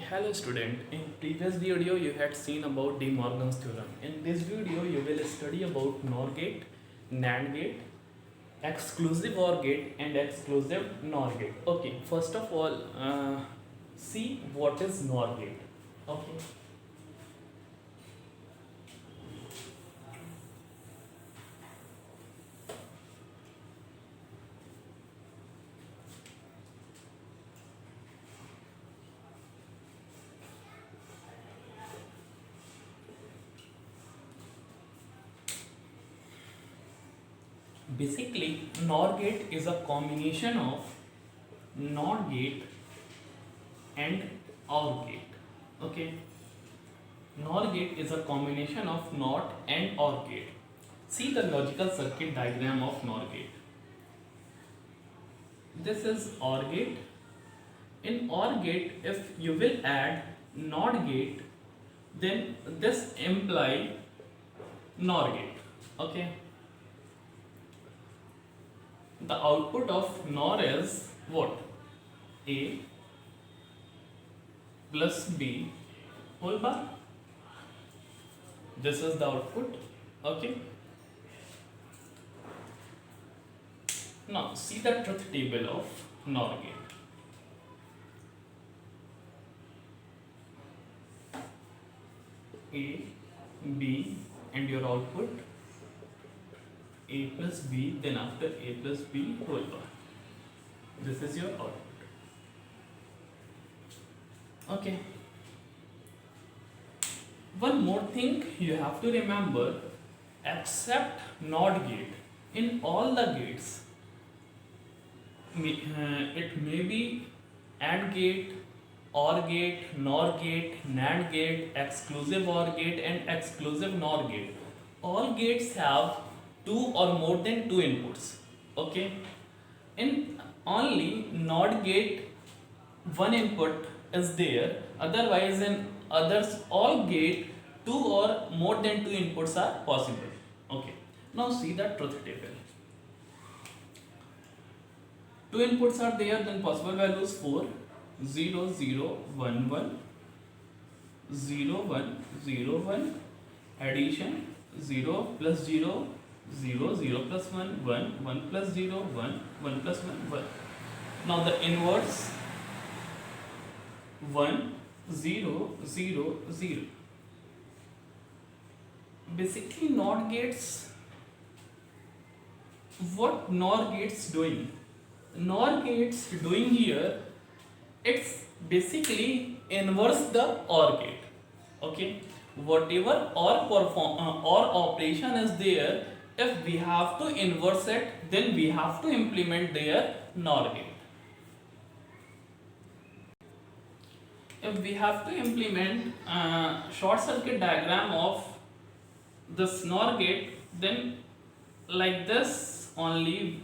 Hello student, in previous video you had seen about De Morgan's theorem. In this video you will study about NOR gate, NAND gate, exclusive OR gate and exclusive NOR gate. Okay, first of all see what is NOR gate. Okay. Basically, NOR gate is a combination of NOT gate and OR gate. Okay, NOR gate is a combination of NOT and OR gate. See the logical circuit diagram of NOR gate. This is OR gate. In OR gate, if you will add NOT gate, then this imply NOR gate. Okay. The output of NOR is what? A plus B whole bar. This is the output. Okay. Now see the truth table of NOR gate. A, B and your output A plus B, then after A plus B whole bar. This is your output. Okay. One more thing you have to remember, except NOT gate, in all the gates, it may be AND gate, OR gate, NOR gate, NAND gate, exclusive OR gate and exclusive NOR gate. All gates have two or more than two inputs. Okay, in only NOT gate one input is there, otherwise in others all gate two or more than two inputs are possible. Okay, now see the truth table. Two inputs are there, then possible values 4, 0, 0, 1, 1, 0, 1, 0, 1, addition 0 plus 0, 0, 0 plus 1, 1, 1 plus 0, 1, 1 plus 1, 1. Now the inverse 1, 0, 0, 0. Basically NOT gates, what NOR gates doing? NOR gates doing here, it's basically inverse the OR gate. Okay, whatever OR operation is there, if we have to inverse it, then we have to implement their NOR gate. If we have to implement short circuit diagram of this NOR gate, then like this only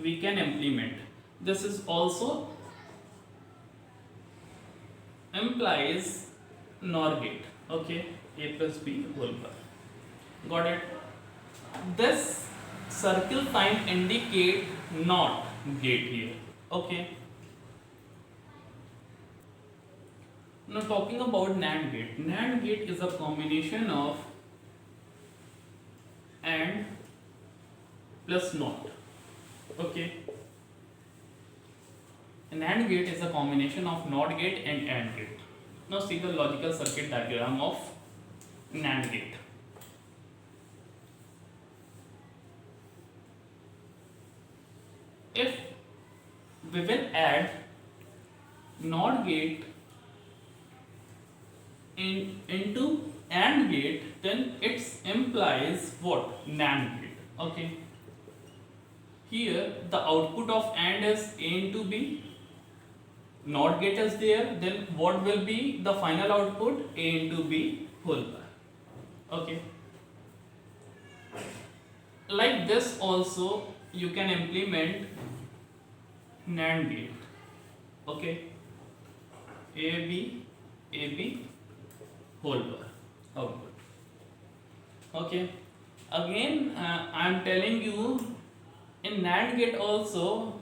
we can implement. This is also implies NOR gate. Okay, A plus B whole bar. Got it? This circle sign indicate NOT gate here. Okay. Now talking about NAND gate. NAND gate is a combination of AND plus NOT. Okay. An AND gate is a combination of NOT gate and AND gate. Now see the logical circuit diagram of NAND gate. If we will add NOT gate into AND gate, then it implies what? NAND gate. Okay. Here the output of AND is A into B. NOT gate is there, then what will be the final output? A into B whole bar. Okay. Like this also you can implement NAND gate. Okay. AB whole bar output. Okay. Again I am telling you, in NAND gate also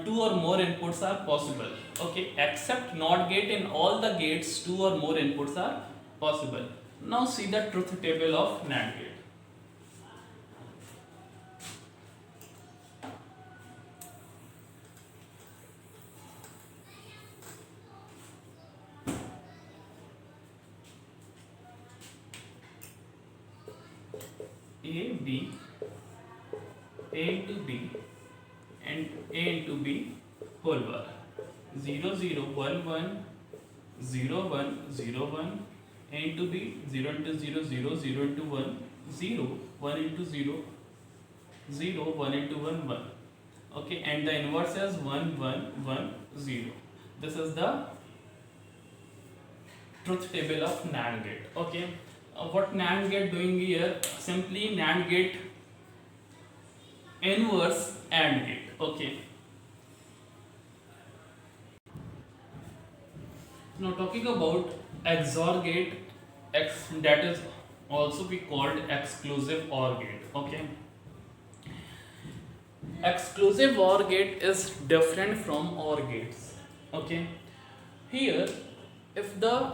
two or more inputs are possible. Okay, except NOT gate, in all the gates two or more inputs are possible. Now see the truth table of NAND gate. A B, A into B, and A into B whole bar. 0 0 1 1 0 1 0 1, A into B 0 into 0 0 0 into 1 0 1 into 0 0 1 into 1 1. Okay, and the inverse is 1 1 1 0. This is the truth table of NAND gate. Okay, what NAND gate doing here? Simply NAND gate inverse AND gate. Okay. Now talking about XOR gate, that is also be called exclusive OR gate. Okay. Exclusive OR gate is different from OR gates. Okay. Here, if the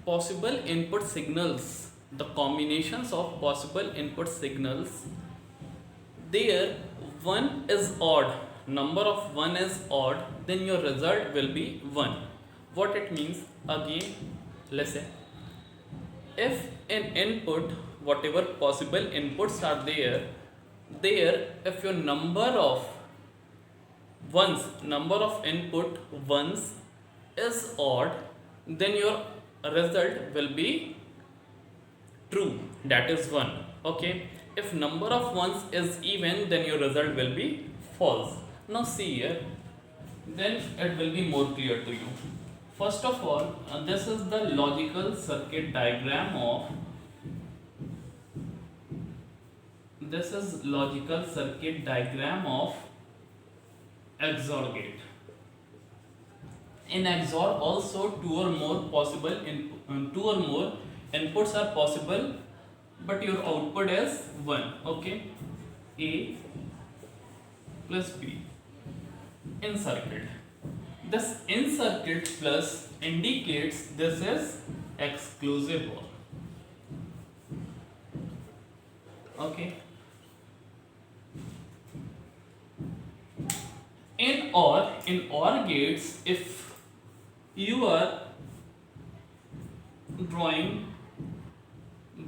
possible input signals, the combinations of possible input signals, there one is odd, number of one is odd, then your result will be 1. What it means? Again, let's say if an input, whatever possible inputs are there, if your number of input ones is odd, then your result will be true, that is 1. Okay, if number of ones is even, then your result will be false. Now see here, then it will be more clear to you. First of all, this is the logical circuit diagram of XOR gate. In XOR also two or more inputs are possible, but your output is 1. Okay, A plus B in circuit. This in circuit plus indicates this is exclusive OR. Okay. In OR gates, if you are drawing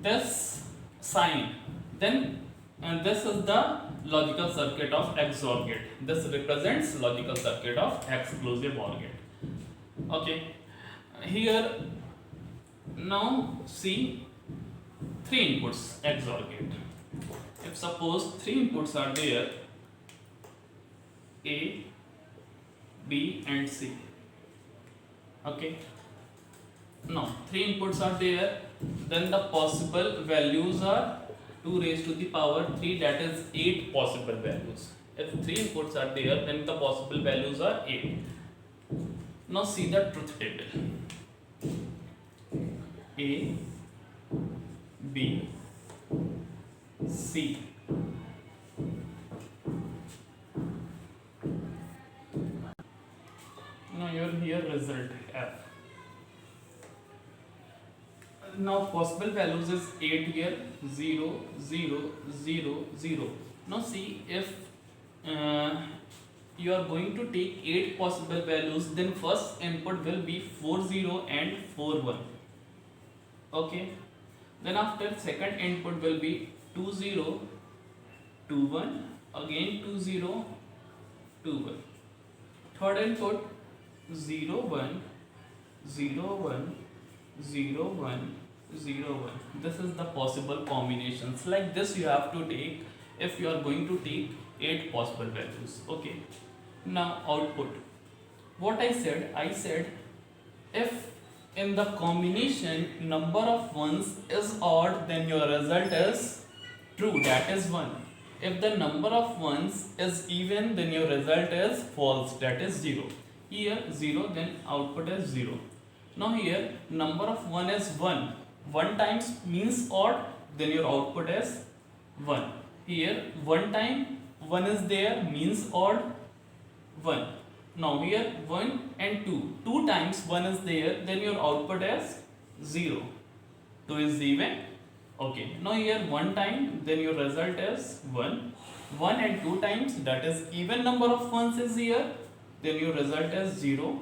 this sign, then this is the logical circuit of XOR gate. This represents logical circuit of exclusive OR gate. Okay, here now see 3 inputs XOR gate. If suppose 3 inputs are there, A, B and C. Okay, now 3 inputs are there, then the possible values are 2 raised to the power 3, that is 8 possible values. If 3 inputs are there, then the possible values are 8. Now see the truth table. A, B, C. Now here result F. Now possible values is 8 here, 0, 0, 0, 0. Now see, if you are going to take 8 possible values, then first input will be 4 0 and 4 1. Okay, then after second input will be 2 0, 2 1, again 2 0, 2 1. Third input 0 1, 0 1, 0 1, 0 1. This is the possible combinations. Like this you have to take if you are going to take 8 possible values. Okay, now output. What I said if in the combination number of ones is odd, then your result is true, that is 1. If the number of ones is even, then your result is false, that is 0. Here 0, then output is 0. Now here number of 1 is 1. 1 times means odd, then your output is 1. Here 1 time 1 is there means odd, 1. Now here 1 and 2. 2 times 1 is there, then your output is 0. 2 is even. Okay. Now here 1 time, then your result is 1. 1 and 2 times, that is even number of ones is here, then your result is 0.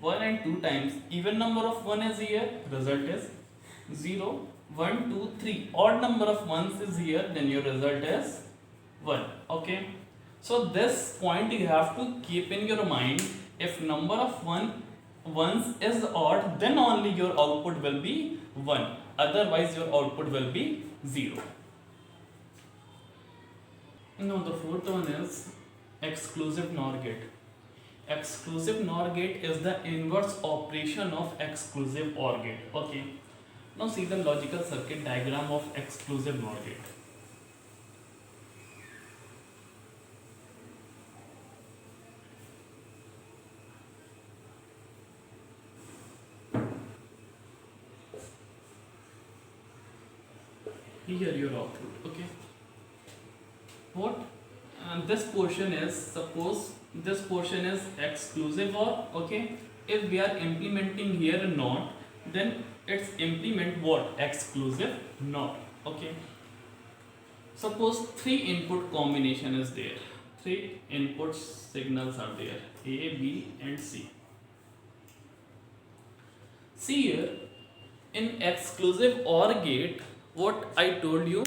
1 and 2 times, even number of 1 is here, result is 0. 1, 2, 3, odd number of ones is here, then your result is 1. Okay. So this point you have to keep in your mind. If number of ones is odd, then only your output will be 1. Otherwise your output will be 0. Now the fourth one is exclusive NOR gate. Exclusive NOR gate is the inverse operation of exclusive OR gate. Okay. Now see the logical circuit diagram of exclusive NOR gate. Here your output. Okay. What? This portion is, suppose this portion is exclusive OR. Okay. If we are implementing here a NOT, then it's implement what? Exclusive NOT. Okay. Suppose 3 input combination is there. 3 input signals are there, A, B and C. See here, in exclusive OR gate, what I told you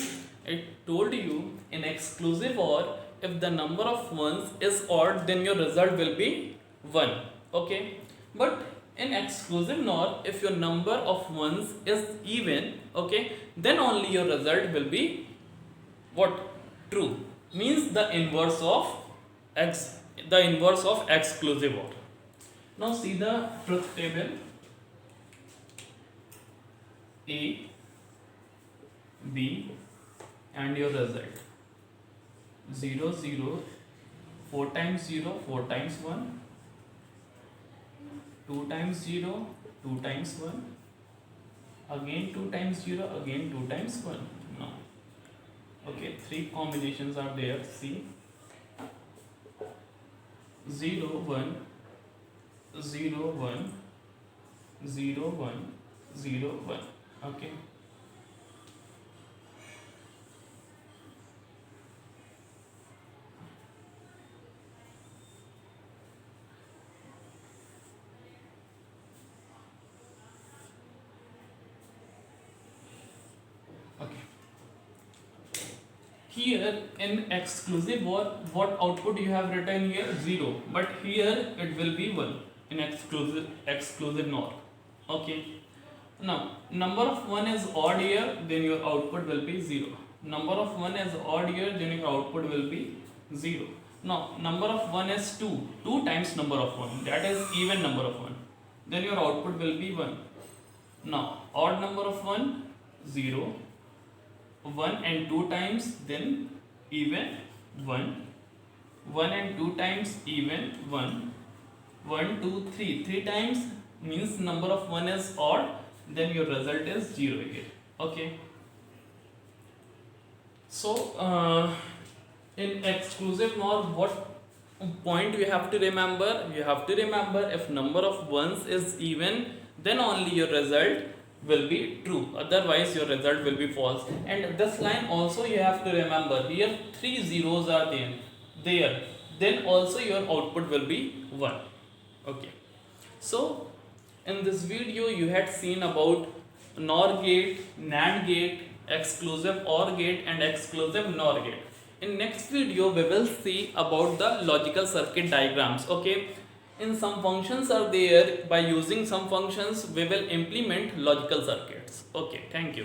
in exclusive OR, if the number of ones is odd, then your result will be 1. Okay. But in exclusive NOR, if your number of ones is even, okay, then only your result will be what? True. Means the inverse of exclusive OR. Now see the truth table. A, B and your result 0, 0, 4 times 0, 4 times 1, 2 times 0, 2 times 1, again 2 times 0, again 2 times 1. No. Okay, 3 combinations are there. See, 0, 1, 0, 1, 0, 1, 0, 1. Okay. Here in exclusive OR, what output you have written here? 0. But here it will be 1 in exclusive NOR. Okay. Now number of 1 is odd here, then your output will be 0. Number of 1 is odd here, then your output will be 0. Now number of 1 is 2. 2 times number of 1, that is even number of 1. Then your output will be 1. Now odd number of 1, 0. 1 and 2 times, then even 1. 1 and 2 times, even 1. 1, 2, 3. 3 times means number of 1 is odd, then your result is 0 again. Okay. So in exclusive NOR, what point you have to remember? You have to remember, if number of ones is even, then only your result will be true, otherwise your result will be false. And this line also you have to remember, here 3 zeros are there, then also your output will be 1. Okay. So in this video you had seen about NOR gate, NAND gate, exclusive OR gate and exclusive NOR gate. In next video we will see about the logical circuit diagrams. Okay. In some functions are there, by using some functions we will implement logical circuits. Okay, thank you.